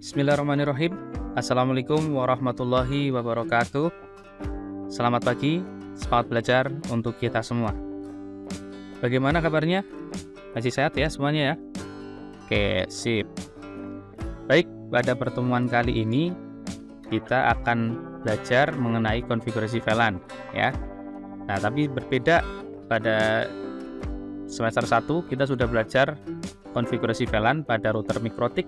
Bismillahirrahmanirrahim. Assalamualaikum warahmatullahi wabarakatuh. Selamat pagi, semangat belajar untuk kita semua. Bagaimana kabarnya? Masih sehat ya semuanya ya? Oke, sip. Baik, pada pertemuan kali ini kita akan belajar mengenai konfigurasi VLAN ya. Nah, tapi berbeda. Pada semester 1 kita sudah belajar konfigurasi VLAN pada router Mikrotik.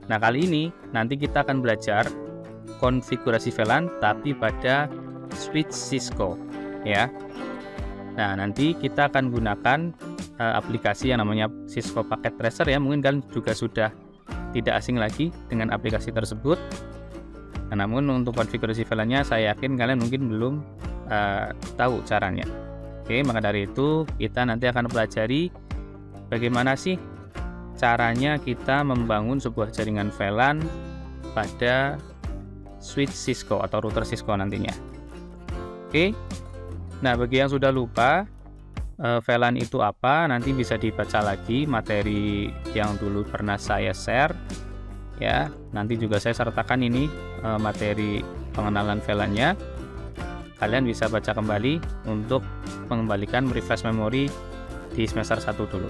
Nah, kali ini nanti kita akan belajar konfigurasi VLAN tapi pada switch Cisco ya. Nah, nanti kita akan gunakan aplikasi yang namanya Cisco Packet Tracer ya. Mungkin kalian juga sudah tidak asing lagi dengan aplikasi tersebut. Nah, namun untuk konfigurasi VLAN-nya saya yakin kalian mungkin belum tahu caranya. Oke, maka dari itu kita nanti akan pelajari bagaimana sih caranya kita membangun sebuah jaringan VLAN pada switch Cisco atau router Cisco nantinya. Oke, nah bagi yang sudah lupa VLAN itu apa, nanti bisa dibaca lagi materi yang dulu pernah saya share ya. Nanti juga saya sertakan ini materi pengenalan VLAN-nya. Kalian bisa baca kembali untuk mengembalikan refresh memori di semester 1 dulu.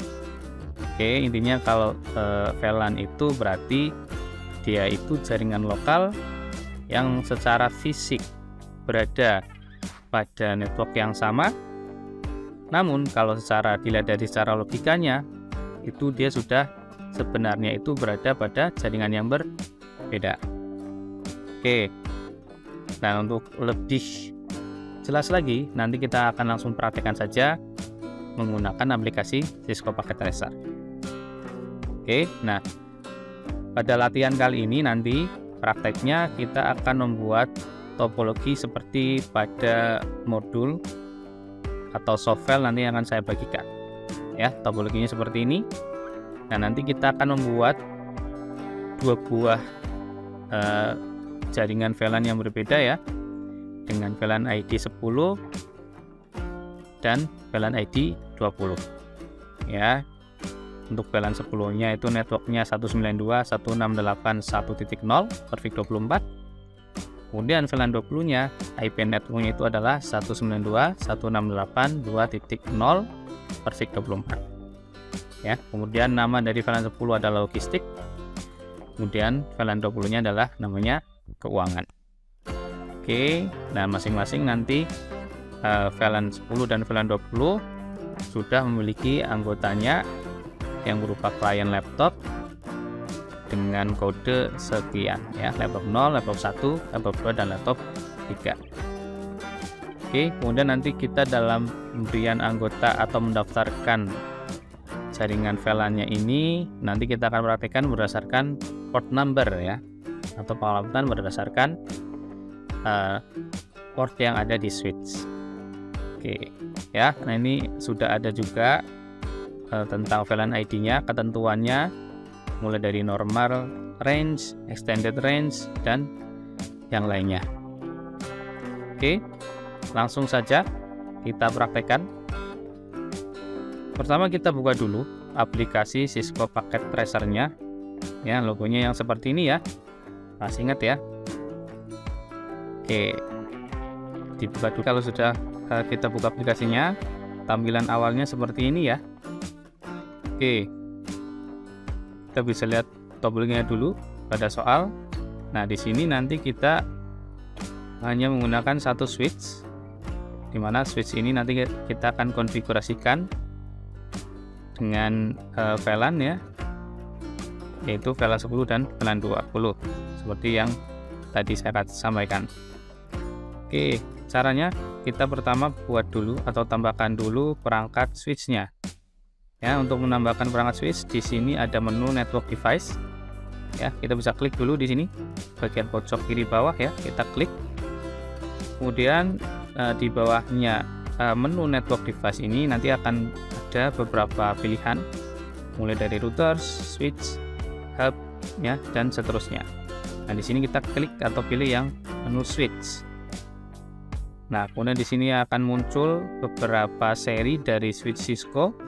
Oke, intinya kalau VLAN itu berarti dia itu jaringan lokal yang secara fisik berada pada network yang sama. Namun kalau dilihat dari secara logikanya, itu dia sudah sebenarnya itu berada pada jaringan yang berbeda. Oke, nah untuk lebih jelas lagi, nanti kita akan langsung praktekkan saja menggunakan aplikasi Cisco Packet Tracer. Oke, nah pada latihan kali ini nanti prakteknya kita akan membuat topologi seperti pada modul atau softfile nanti yang akan saya bagikan. Ya, topologinya seperti ini. Nah, nanti kita akan membuat dua buah jaringan VLAN yang berbeda ya, dengan VLAN ID 10 dan VLAN ID 20 ya. Untuk VLAN 10-nya itu networknya 192.168.1.0/24. Kemudian VLAN 20-nya IP networknya itu adalah 192.168.2.0/24 ya. Kemudian nama dari VLAN 10 adalah logistik. Kemudian VLAN 20-nya adalah namanya keuangan. Oke, nah masing-masing nanti VLAN 10 dan VLAN 20 sudah memiliki anggotanya yang berupa klien laptop dengan kode sekian ya, laptop 0, laptop 1, laptop 2, dan laptop 3. Oke, kemudian nanti kita dalam pemberian anggota atau mendaftarkan jaringan VLAN-nya ini nanti kita akan praktekkan berdasarkan port number ya, atau pengamatan berdasarkan port yang ada di switch. Oke ya, nah ini sudah ada juga tentang VLAN ID-nya, ketentuannya mulai dari normal range, extended range, dan yang lainnya. Oke, langsung saja kita praktekkan. Pertama kita buka dulu aplikasi Cisco Packet Tracer-nya ya, logonya yang seperti ini ya, masih ingat ya. Oke, dibuka dulu. Kalau sudah kita buka aplikasinya, tampilan awalnya seperti ini ya. Oke, kita bisa lihat topologinya dulu pada soal. Nah, di sini nanti kita hanya menggunakan satu switch, di mana switch ini nanti kita akan konfigurasikan dengan VLAN ya, yaitu VLAN 10 dan VLAN 20 seperti yang tadi saya sampaikan. Oke, caranya kita pertama buat dulu atau tambahkan dulu perangkat switch-nya. Ya, untuk menambahkan perangkat switch di sini ada menu network device. Ya, kita bisa klik dulu di sini bagian pojok kiri bawah ya, kita klik. Kemudian di bawahnya menu network device ini nanti akan ada beberapa pilihan mulai dari routers, switch, hub ya, dan seterusnya. Nah, di sini kita klik atau pilih yang menu switch. Nah, kemudian di sini akan muncul beberapa seri dari switch Cisco.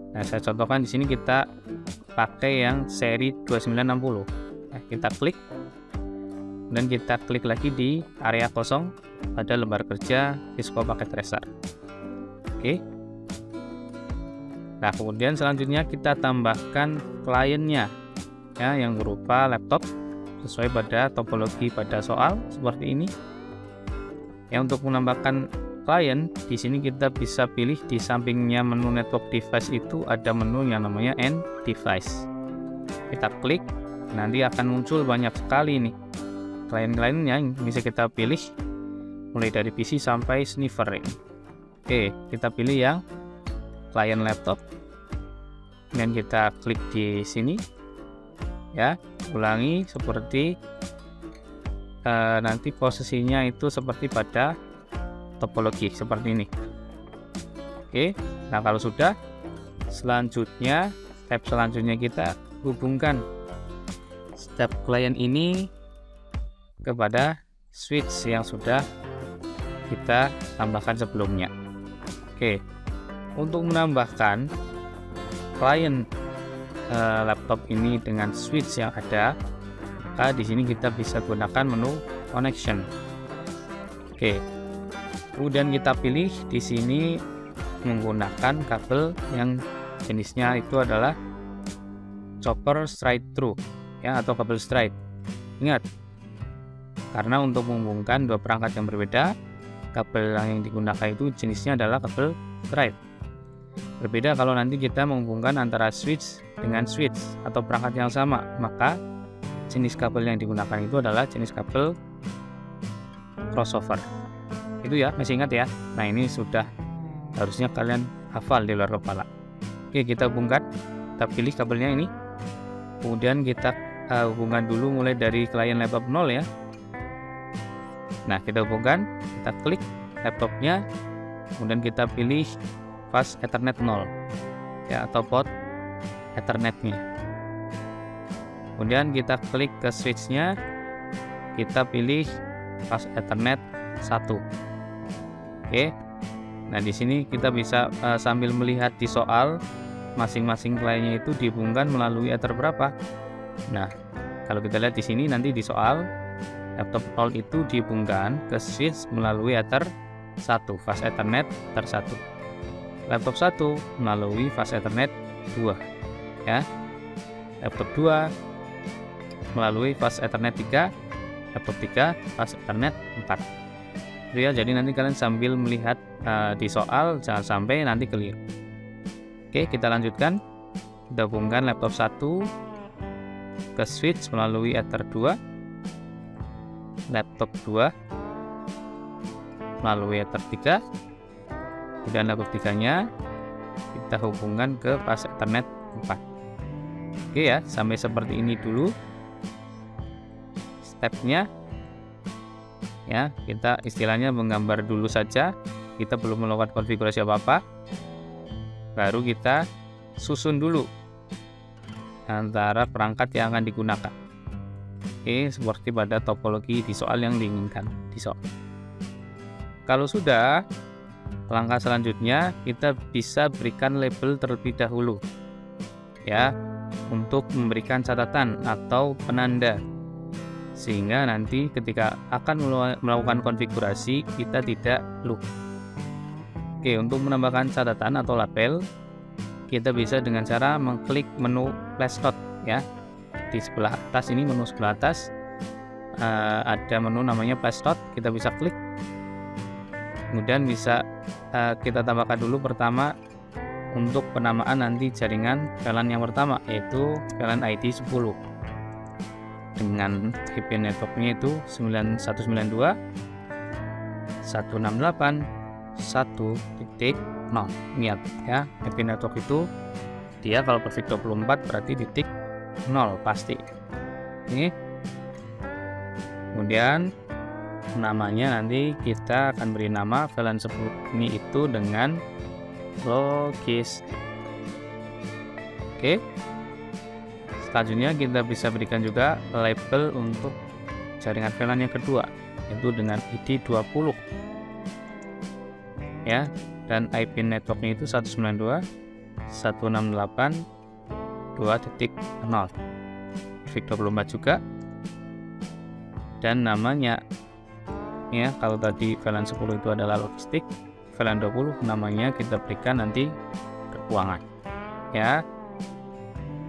Nah, saya contohkan di sini kita pakai yang seri 2960. kita klik, dan kita klik lagi di area kosong pada lembar kerja Cisco Packet Tracer. Oke. Nah, kemudian selanjutnya kita tambahkan kliennya, ya, yang berupa laptop sesuai pada topologi pada soal seperti ini. Ya, untuk menambahkan klien, di sini kita bisa pilih di sampingnya menu network device itu ada menu yang namanya end device. Kita klik, nanti akan muncul banyak sekali nih klien-kliennya yang bisa kita pilih, mulai dari PC sampai sniffer ini. Oke, kita pilih yang klien laptop, dan kita klik di sini, ya, ulangi seperti nanti posisinya itu seperti pada topologi seperti ini. Oke, nah kalau sudah, selanjutnya step selanjutnya kita hubungkan step klien ini kepada switch yang sudah kita tambahkan sebelumnya. Oke, untuk menambahkan klien laptop ini dengan switch yang ada, maka di sini kita bisa gunakan menu connection. Oke, kemudian kita pilih di sini menggunakan kabel yang jenisnya itu adalah chopper straight through, ya, atau kabel straight. Ingat, karena untuk menghubungkan dua perangkat yang berbeda, kabel yang digunakan itu jenisnya adalah kabel straight. Berbeda kalau nanti kita menghubungkan antara switch dengan switch atau perangkat yang sama, maka jenis kabel yang digunakan itu adalah jenis kabel crossover. Itu ya, masih ingat ya? Nah, ini sudah harusnya kalian hafal di luar kepala. Oke, kita hubungkan, kita pilih kabelnya ini, kemudian kita hubungkan dulu mulai dari klien laptop 0 ya. Nah, kita hubungkan, kita klik laptopnya, kemudian kita pilih fast Ethernet 0, ya, atau port Ethernetnya. Kemudian kita klik ke switchnya, kita pilih fast Ethernet 1. Oke. Nah, di sini kita bisa sambil melihat di soal masing-masing kliennya itu dihubungkan melalui ether berapa. Nah, kalau kita lihat di sini nanti di soal laptop 0 itu dihubungkan ke switch melalui ether 1, fast Ethernet ether 1. Laptop 1 melalui fast Ethernet 2, ya. Laptop 2 melalui fast Ethernet 3, laptop 3 fast Ethernet 4. Itu ya, jadi nanti kalian sambil melihat di soal jangan sampai nanti keliru. Oke, kita lanjutkan. Kita hubungkan laptop 1 ke switch melalui ether 2, laptop 2 melalui ether 3, kemudian laptop 3-nya kita hubungkan ke fast Ethernet 4. Oke ya, sampai seperti ini dulu stepnya, ya. Kita istilahnya menggambar dulu saja, kita belum melakukan konfigurasi apa-apa, baru kita susun dulu antara perangkat yang akan digunakan. Oke, seperti pada topologi di soal yang diinginkan di soal. Kalau sudah, langkah selanjutnya kita bisa berikan label terlebih dahulu, ya, untuk memberikan catatan atau penanda, sehingga nanti ketika akan melakukan konfigurasi kita tidak lupa. Oke, untuk menambahkan catatan atau label kita bisa dengan cara mengklik menu Flash Note, ya. Di sebelah atas ini, menu sebelah atas ada menu namanya Flash Note, kita bisa klik. Kemudian bisa kita tambahkan dulu pertama untuk penamaan nanti jaringan VLAN yang pertama, yaitu VLAN ID 10 dengan IP networknya itu 91.168.1.0. Ingat ya, IP network itu dia kalau perfect 24 berarti titik 0 pasti. Ini kemudian namanya nanti kita akan beri nama VLAN 10 ini itu dengan logistik. Oke, selanjutnya kita bisa berikan juga label untuk jaringan VLAN yang kedua, yaitu dengan ID 20, ya, dan IP networknya itu 192.168.2.0 perfect 24 juga. dan namanya. Ya, kalau tadi VLAN 10 itu adalah logistik, VLAN 20 namanya kita berikan nanti keuangan. Ya.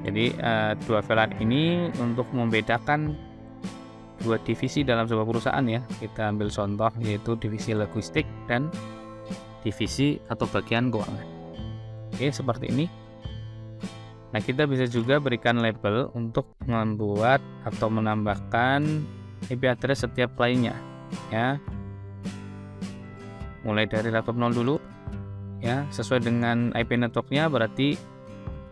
Jadi dua VLAN ini untuk membedakan dua divisi dalam sebuah perusahaan ya. Kita ambil contoh yaitu divisi logistik dan divisi atau bagian keuangan. Oke, seperti ini. Nah, kita bisa juga berikan label untuk membuat atau menambahkan IP address setiap lainnya ya. Mulai dari laptop 0 dulu ya, sesuai dengan IP networknya berarti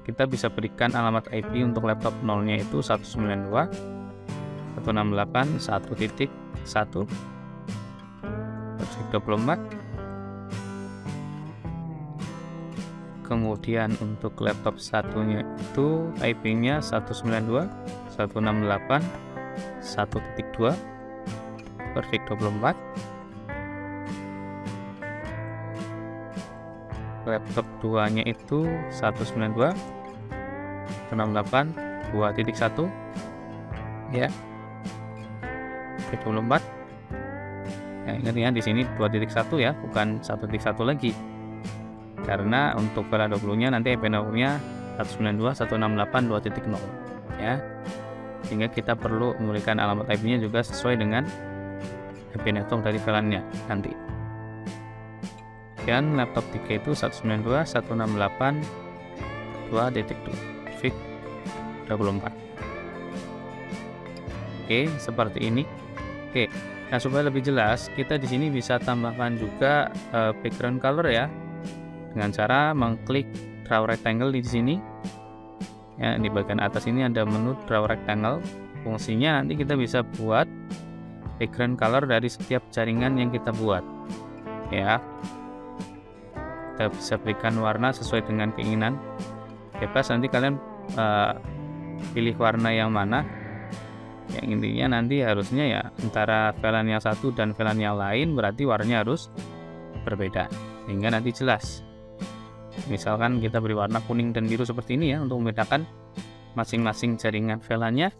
kita bisa berikan alamat IP untuk laptop 0-nya itu 192.168.1.1/24. Kemudian untuk laptop satunya itu IP-nya 192.168.1.2/24. Laptop 2-nya itu 192.168.2.1 ya. 24. Ya, ingat ya di sini 2.1 ya, bukan 1.1 lagi. Karena untuk VLAN 20-nya nanti IP network-nya 192.168.2.0 ya. Sehingga kita perlu memberikan alamat IP-nya juga sesuai dengan IP network dari VLAN-nya nanti. Dan laptop 3 itu 192.168.2.24. Oke, seperti ini. Oke. Nah, supaya lebih jelas, kita di sini bisa tambahkan juga background color ya. Dengan cara mengklik draw rectangle di sini. Ya, di bagian atas ini ada menu draw rectangle. Fungsinya nanti kita bisa buat background color dari setiap jaringan yang kita buat. Ya. Kita bisa berikan warna sesuai dengan keinginan. Bebas nanti kalian pilih warna yang mana. Yang intinya nanti harusnya ya antara VLAN yang satu dan VLAN yang lain berarti warnanya harus berbeda sehingga nanti jelas. Misalkan kita beri warna kuning dan biru seperti ini ya untuk membedakan masing-masing jaringan VLAN-nya.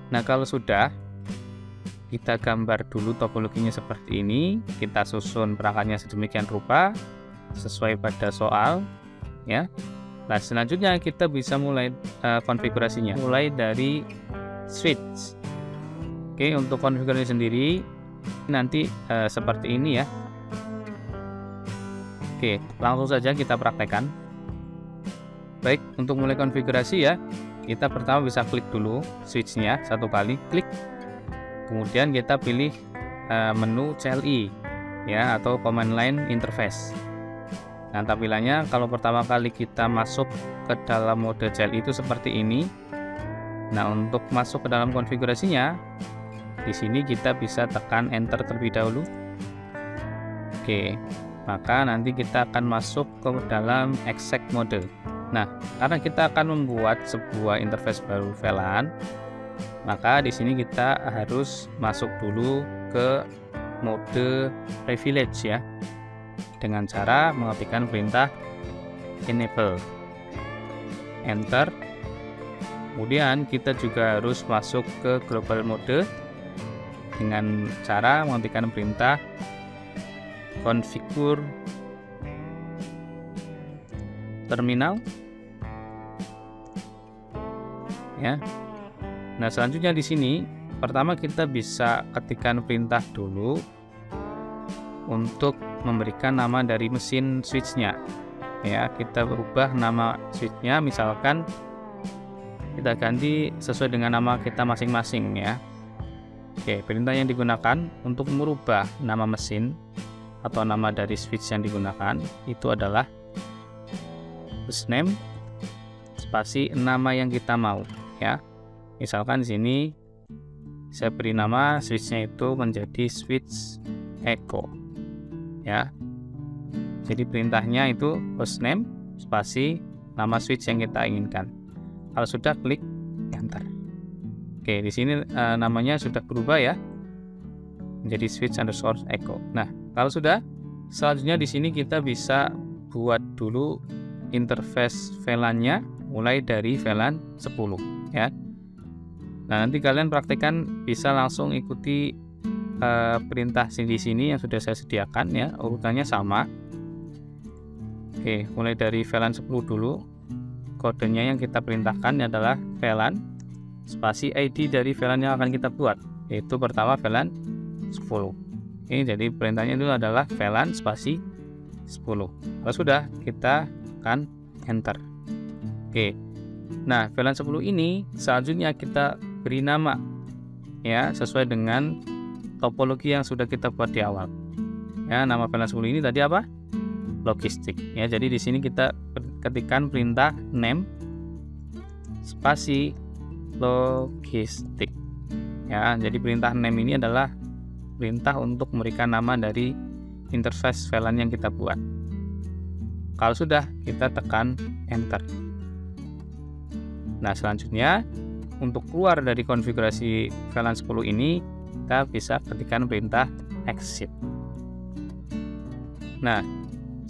Nah, kalau sudah, kita gambar dulu topologinya seperti ini, kita susun perangkatnya sedemikian rupa sesuai pada soal ya. Nah, selanjutnya kita bisa mulai konfigurasinya mulai dari switch. Oke, untuk konfigurasi sendiri nanti seperti ini ya. Oke, langsung saja kita praktekkan. Baik, untuk mulai konfigurasi ya, kita pertama bisa klik dulu switch-nya satu kali, klik. Kemudian kita pilih menu CLI ya atau command line interface. Nah, tampilannya kalau pertama kali kita masuk ke dalam mode CLI itu seperti ini. Nah, untuk masuk ke dalam konfigurasinya, di sini kita bisa tekan enter terlebih dahulu. Oke, maka nanti kita akan masuk ke dalam exact mode. Nah, karena kita akan membuat sebuah interface baru VLAN, maka di sini kita harus masuk dulu ke mode privilege ya, dengan cara mengetikkan perintah enable, enter. Kemudian kita juga harus masuk ke global mode dengan cara mengetikkan perintah configure terminal ya. Nah, selanjutnya di sini pertama kita bisa ketikkan perintah dulu untuk memberikan nama dari mesin switch-nya ya. Kita berubah nama switch-nya, misalkan kita ganti sesuai dengan nama kita masing-masing ya. Oke, perintah yang digunakan untuk merubah nama mesin atau nama dari switch yang digunakan itu adalah hostname spasi nama yang kita mau ya. Misalkan di sini saya beri nama switch-nya itu menjadi switch echo ya. Jadi perintahnya itu hostname spasi nama switch yang kita inginkan. Kalau sudah, klik enter. Oke, di sini namanya sudah berubah ya menjadi switch underscore echo. Nah, kalau sudah, selanjutnya di sini kita bisa buat dulu interface VLAN-nya mulai dari VLAN 10 ya. Nah, nanti kalian praktekkan bisa langsung ikuti perintah di sini yang sudah saya sediakan ya, urutannya sama. Oke, mulai dari VLAN 10 dulu. Kodenya yang kita perintahkan adalah VLAN spasi ID dari VLAN yang akan kita buat, yaitu pertama VLAN 10. Ini jadi perintahnya itu adalah VLAN spasi 10. Kalau sudah, kita akan enter. Oke. Nah, VLAN 10 ini selanjutnya kita beri nama ya, sesuai dengan topologi yang sudah kita buat di awal. Ya, nama VLAN 10 ini tadi apa? Logistik. Ya, jadi di sini kita ketikkan perintah name spasi logistik. Ya, jadi perintah name ini adalah perintah untuk memberikan nama dari interface VLAN yang kita buat. Kalau sudah, kita tekan enter. Nah, selanjutnya untuk keluar dari konfigurasi VLAN 10 ini, kita bisa ketikkan perintah exit. Nah,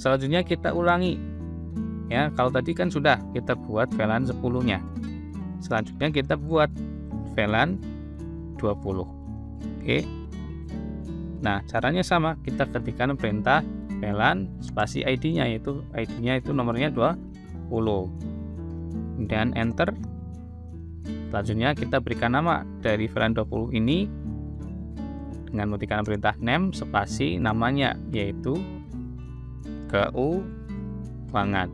selanjutnya kita ulangi. Ya, kalau tadi kan sudah kita buat VLAN 10-nya. Selanjutnya kita buat VLAN 20. Oke. Nah, caranya sama, kita ketikkan perintah VLAN spasi ID-nya, yaitu ID-nya itu nomornya 20. Dan enter. Selanjutnya kita berikan nama dari VLAN 20 ini dengan mengetikkan perintah name spasi namanya, yaitu keuangan.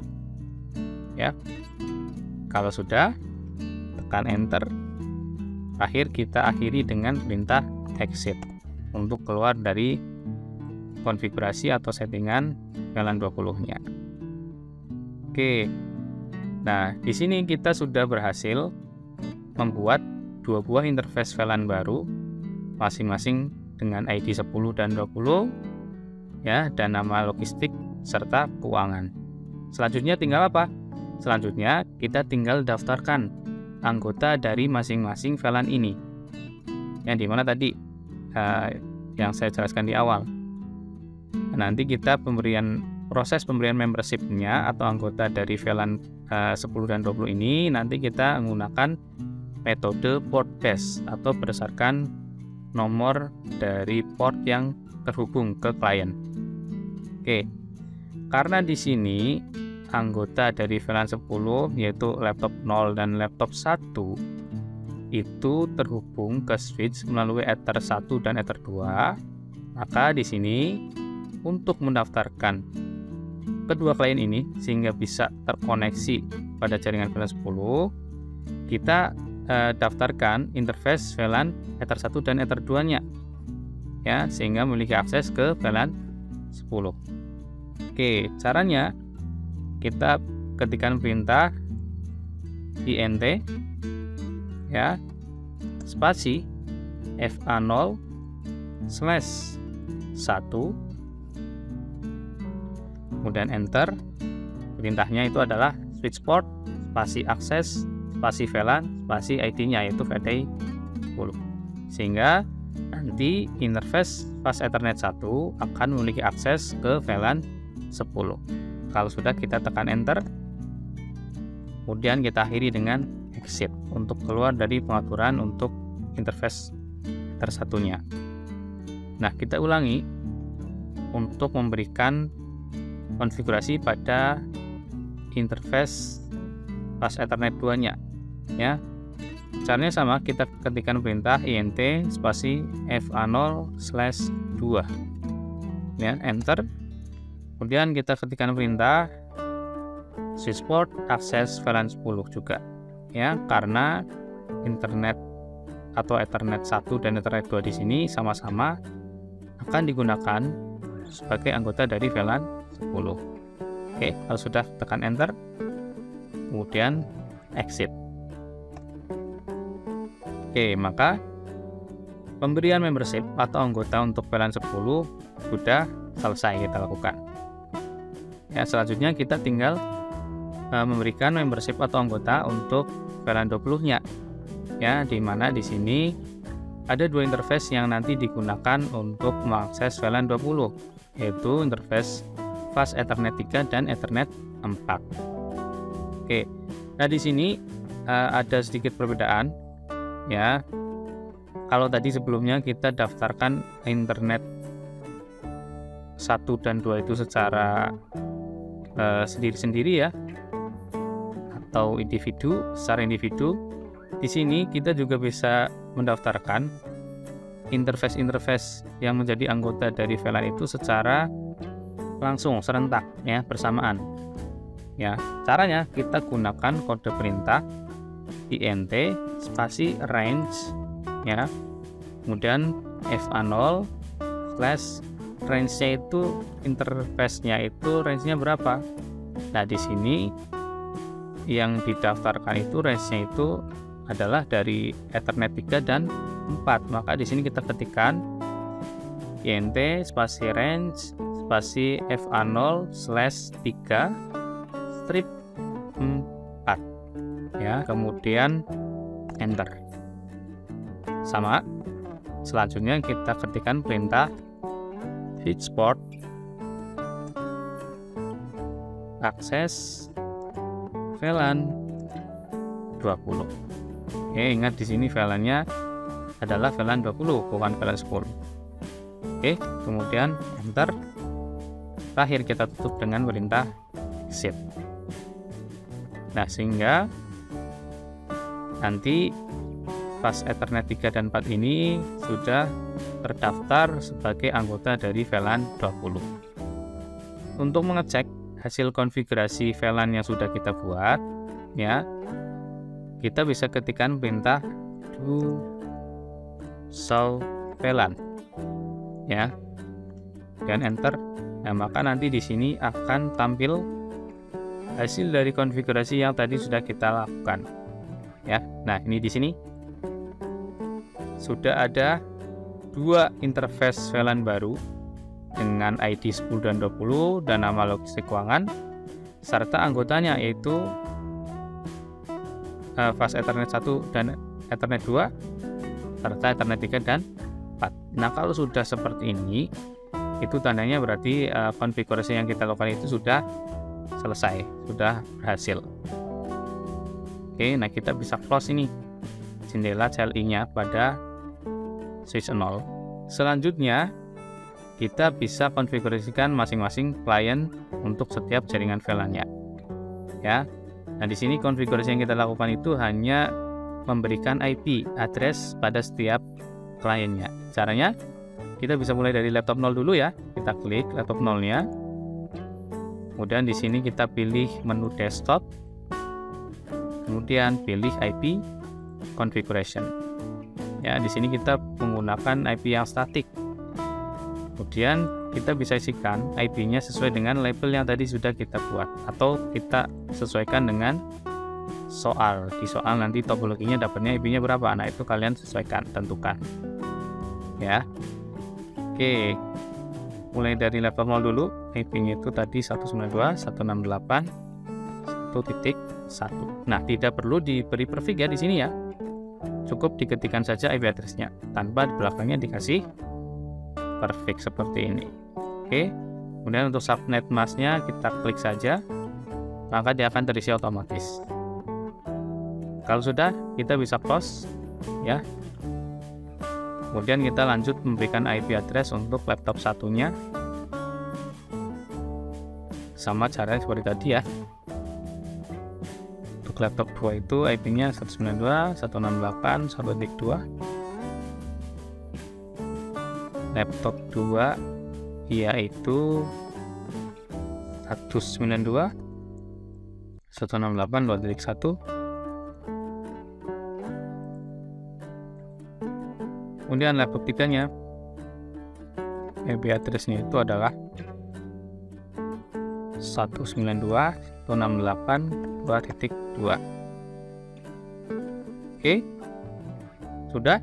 Ya. Kalau sudah, tekan enter. Akhir kita akhiri dengan perintah exit untuk keluar dari konfigurasi atau settingan VLAN 20-nya. Oke. Nah, di sini kita sudah berhasil membuat dua buah interface VLAN baru, masing-masing dengan ID 10 dan 20 ya, dan nama logistik serta keuangan. Selanjutnya tinggal apa? Selanjutnya kita tinggal daftarkan anggota dari masing-masing VLAN ini. Yang dimana tadi yang saya jelaskan di awal. Nanti kita proses pemberian membership-nya atau anggota dari VLAN 10 dan 20 ini nanti kita menggunakan metode port based atau berdasarkan nomor dari port yang terhubung ke klien. Oke. Karena di sini anggota dari VLAN 10 yaitu laptop 0 dan laptop 1 itu terhubung ke switch melalui Ether 1 dan Ether 2, maka di sini untuk mendaftarkan kedua klien ini sehingga bisa terkoneksi pada jaringan VLAN 10, kita daftarkan interface VLAN Ether 1 dan Ether 2-nya ya, sehingga memiliki akses ke VLAN 10. Oke, caranya kita ketikkan perintah int ya spasi fa0/1, kemudian enter. Perintahnya itu adalah switch port spasi akses spasi VLAN spasi ID-nya yaitu VDI 10, sehingga nanti interface fast Ethernet 1 akan memiliki akses ke VLAN 10. Kalau sudah, kita tekan enter, kemudian kita akhiri dengan exit untuk keluar dari pengaturan untuk interface Ether 1-nya. Nah, kita ulangi untuk memberikan konfigurasi pada interface fast Ethernet 2-nya ya. Caranya sama, kita ketikkan perintah int spasi fa0/2 ya, enter. Kemudian kita ketikkan perintah switch port akses VLAN 10 juga ya, karena internet atau Ethernet 1 dan Ethernet 2 di sini sama-sama akan digunakan sebagai anggota dari VLAN 10. Oke, kalau sudah, tekan enter, kemudian exit. Oke, maka pemberian membership atau anggota untuk VLAN 10 sudah selesai kita lakukan. Ya, selanjutnya kita tinggal memberikan membership atau anggota untuk VLAN 20-nya. Ya, di mana di sini ada dua interface yang nanti digunakan untuk mengakses VLAN 20, yaitu interface fast Ethernet 3 dan Ethernet 4. Oke. Nah, di sini ada sedikit perbedaan ya. Kalau tadi sebelumnya kita daftarkan internet 1 dan 2 itu secara sendiri-sendiri ya, atau secara individu. Di sini kita juga bisa mendaftarkan interface yang menjadi anggota dari VLAN itu secara langsung serentak ya, bersamaan. Ya, caranya kita gunakan kode perintah int spasi range ya. Kemudian fa0 slash range-nya itu interface-nya itu range-nya berapa? Nah, di sini yang didaftarkan itu range-nya itu adalah dari Ethernet 3 dan 4. Maka di sini kita ketikkan int spasi range spasi fa0 slash 3 strip 4 ya, kemudian enter. Sama, selanjutnya kita ketikkan perintah switchport akses VLAN 20. Oke, ingat di sini VLAN-nya adalah VLAN 20, bukan VLAN 10. Oke, kemudian enter. Terakhir kita tutup dengan perintah exit. Nah, sehingga nanti pas Ethernet 3 dan 4 ini sudah terdaftar sebagai anggota dari VLAN 20. Untuk mengecek hasil konfigurasi VLAN yang sudah kita buat ya, kita bisa ketikkan perintah do show VLAN ya, dan enter. Nah, maka nanti di sini akan tampil hasil dari konfigurasi yang tadi sudah kita lakukan ya. Nah, ini di sini sudah ada 2 interface VLAN baru dengan ID 10 dan 20 dan nama logistik keuangan serta anggotanya, yaitu fast Ethernet 1 dan Ethernet 2 serta Ethernet 3 dan 4. Nah, kalau sudah seperti ini, itu tandanya berarti konfigurasi yang kita lakukan itu sudah selesai, sudah berhasil. Oke, nah kita bisa close ini jendela CLI-nya pada switch 0. Selanjutnya kita bisa konfigurasikan masing-masing klien untuk setiap jaringan VLAN-nya ya. Nah, di sini konfigurasi yang kita lakukan itu hanya memberikan IP address pada setiap kliennya. Caranya kita bisa mulai dari laptop 0 dulu ya. Kita klik laptop 0-nya. Kemudian di sini kita pilih menu desktop. Kemudian pilih IP configuration. Ya, di sini kita menggunakan IP yang statik. Kemudian kita bisa isikan IP-nya sesuai dengan label yang tadi sudah kita buat, atau kita sesuaikan dengan soal. Di soal nanti topologinya dapatnya IP-nya berapa. Nah, itu kalian sesuaikan, tentukan. Ya. Oke. Mulai dari laptop 0 dulu. IP-nya itu tadi 192.168.1.1. Nah, tidak perlu diberi prefix ya di sini ya. Cukup diketikkan saja IP address-nya tanpa di belakangnya dikasih prefix seperti ini. Oke. Kemudian untuk subnet mask-nya kita klik saja, maka dia akan terisi otomatis. Kalau sudah, kita bisa close ya. Kemudian kita lanjut memberikan IP address untuk laptop satunya. Sama caranya seperti tadi ya. Untuk laptop 2 itu IP-nya 192.168.1.2. Laptop 2 yaitu 192.168.2.1. Kemudian laptop 3-nya IP address-nya itu adalah 192.168.2.2. Oke, sudah.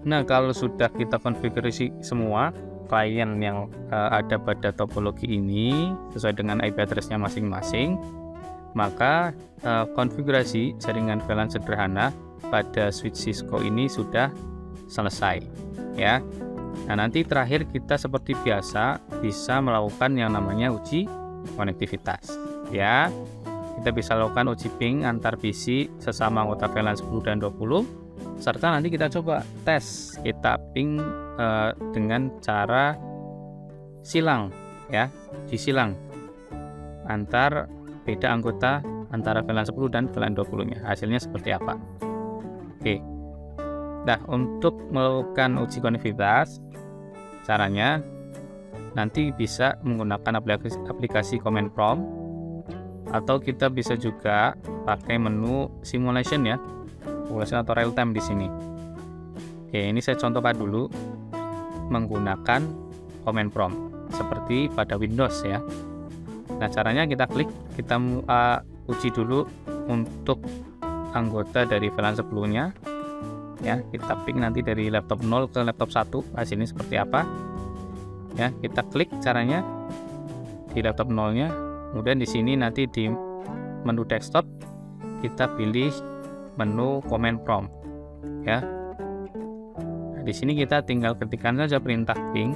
Nah, kalau sudah kita konfigurasi semua klien yang ada pada topologi ini sesuai dengan IP address-nya masing-masing, maka konfigurasi jaringan VLAN sederhana pada switch Cisco ini sudah selesai ya. Nah, nanti terakhir kita seperti biasa bisa melakukan yang namanya uji konektivitas ya. Kita bisa lakukan uji ping antar PC sesama anggota VLAN 10 dan 20 serta nanti kita coba tes, kita ping dengan cara silang ya, disilang antar beda anggota antara VLAN 10 dan VLAN 20-nya. Hasilnya seperti apa? Oke. Nah, untuk melakukan uji konektivitas, caranya nanti bisa menggunakan aplikasi command prompt, atau kita bisa juga pakai menu simulation ya, simulation atau real time di sini. Oke, ini saya contohkan dulu menggunakan command prompt seperti pada Windows ya. Nah, caranya kita klik, kita uji dulu untuk anggota dari VLAN 10-nya ya. Kita pick nanti dari laptop 0 ke laptop 1, hasilnya seperti apa ya. Kita klik caranya di laptop 0-nya, kemudian di sini nanti di menu desktop kita pilih menu command prompt ya. Nah, di sini kita tinggal ketikkan saja perintah ping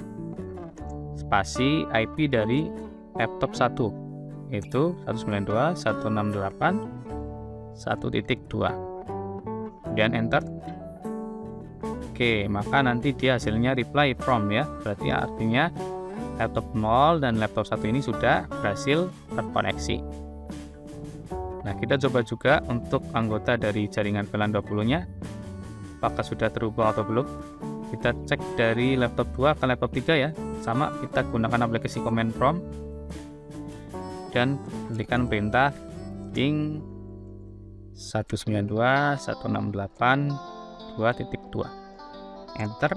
spasi IP dari laptop 1, yaitu 192.168.1.2, kemudian enter. Oke, maka nanti dia hasilnya reply from ya, berarti artinya laptop 0 dan laptop 1 ini sudah berhasil terkoneksi. Nah, kita coba juga untuk anggota dari jaringan VLAN 20-nya apakah sudah terhubung atau belum. Kita cek dari laptop 2 ke laptop 3 ya, sama kita gunakan aplikasi command prompt dan berikan perintah ping 192.168.2.2, enter.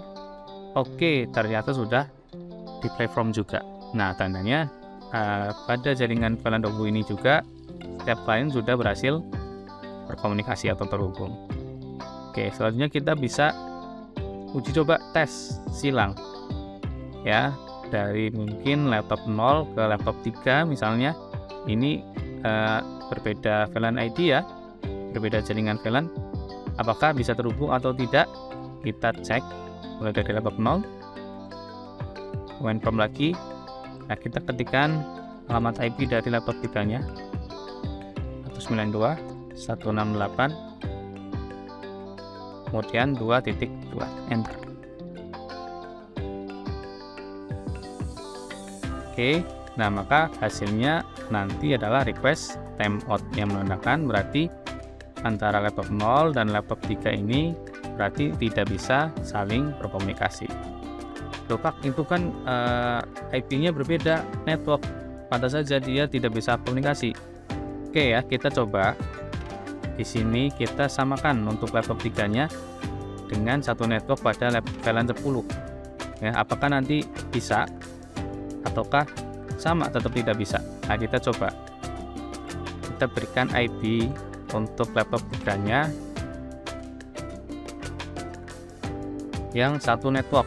Oke, ternyata sudah di platform juga. Nah, tandanya pada jaringan VLAN 20 ini juga setiap klien sudah berhasil berkomunikasi atau terhubung. Oke, selanjutnya kita bisa uji coba tes silang ya, dari mungkin laptop 0 ke laptop 3 misalnya. Ini berbeda VLAN ID ya, berbeda jaringan VLAN, apakah bisa terhubung atau tidak. Kita cek mulai dari laptop 0, command prompt lagi. Nah, kita ketikkan alamat IP dari laptop 3 nya 192.168, kemudian 2.2, enter. Oke, nah maka hasilnya nanti adalah request timeout yang menandakan berarti antara laptop 0 dan laptop 3 ini berarti tidak bisa saling berkomunikasi. Loh Kak, itu kan IP-nya berbeda, network, pantas saja dia tidak bisa komunikasi. Oke ya, kita coba di sini kita samakan untuk laptop 3-nya dengan satu network pada VLAN 10. Ya, apakah nanti bisa ataukah sama tetap tidak bisa? Nah, kita coba. Kita berikan IP untuk laptop 3-nya yang satu network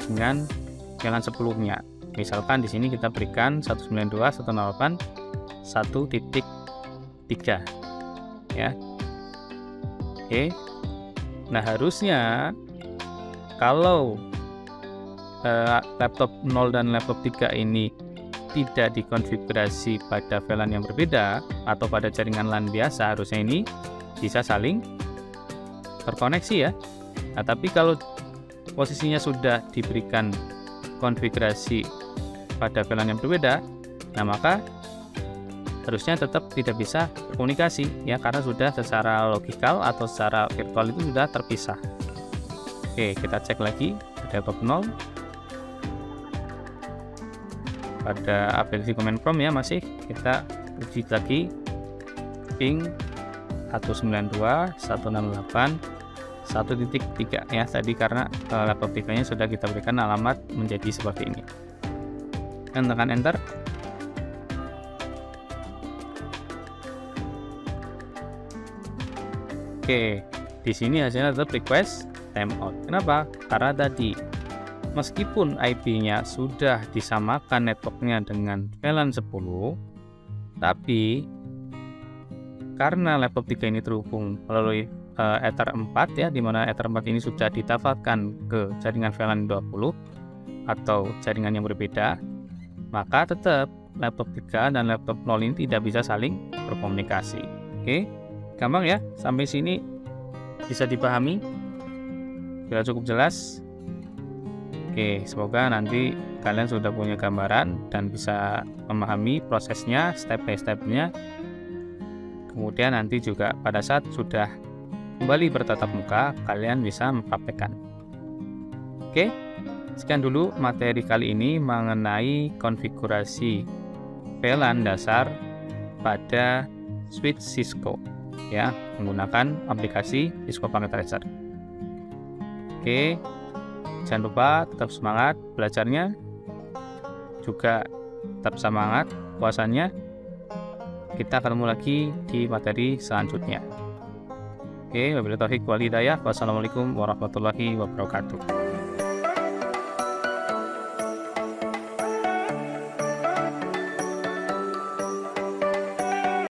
dengan VLAN 10-nya. Misalkan di sini kita berikan 192.168.1.3 ya. Oke. Nah, harusnya kalau laptop 0 dan laptop 3 ini tidak dikonfigurasi pada VLAN yang berbeda atau pada jaringan LAN biasa, harusnya ini bisa saling terkoneksi ya. Nah, tapi kalau posisinya sudah diberikan konfigurasi pada VLAN yang berbeda, nah maka harusnya tetap tidak bisa komunikasi ya, karena sudah secara logikal atau secara virtual itu sudah terpisah. Oke, kita cek lagi pada laptop 0 pada aplikasi command prompt ya, masih kita uji lagi ping 192.168.1.3 ya tadi, karena laptop 3-nya sudah kita berikan alamat menjadi seperti ini, dan tekan enter. Oke, di sini hasilnya tetap request timeout. Kenapa? Karena tadi meskipun IP-nya sudah disamakan networknya dengan VLAN 10, tapi karena laptop 3 ini terhubung melalui Ether 4 ya, dimana Ether 4 ini sudah ditafalkan ke jaringan VLAN 20 atau jaringan yang berbeda, maka tetap laptop 3 dan laptop 0 ini tidak bisa saling berkomunikasi. Oke, gampang ya, sampai sini bisa dipahami. Sudah cukup jelas? Oke, semoga nanti kalian sudah punya gambaran dan bisa memahami prosesnya, step by step-nya. Kemudian nanti juga pada saat sudah kembali bertatap muka, kalian bisa mempraktekkan. Oke, sekian dulu materi kali ini mengenai konfigurasi VLAN dasar pada switch Cisco, ya, menggunakan aplikasi Cisco Packet Tracer. Oke, jangan lupa tetap semangat belajarnya, juga tetap semangat puasanya. Kita ketemu lagi di materi selanjutnya. Oke, wabillahi taufiq wal hidayah. Wassalamualaikum warahmatullahi wabarakatuh.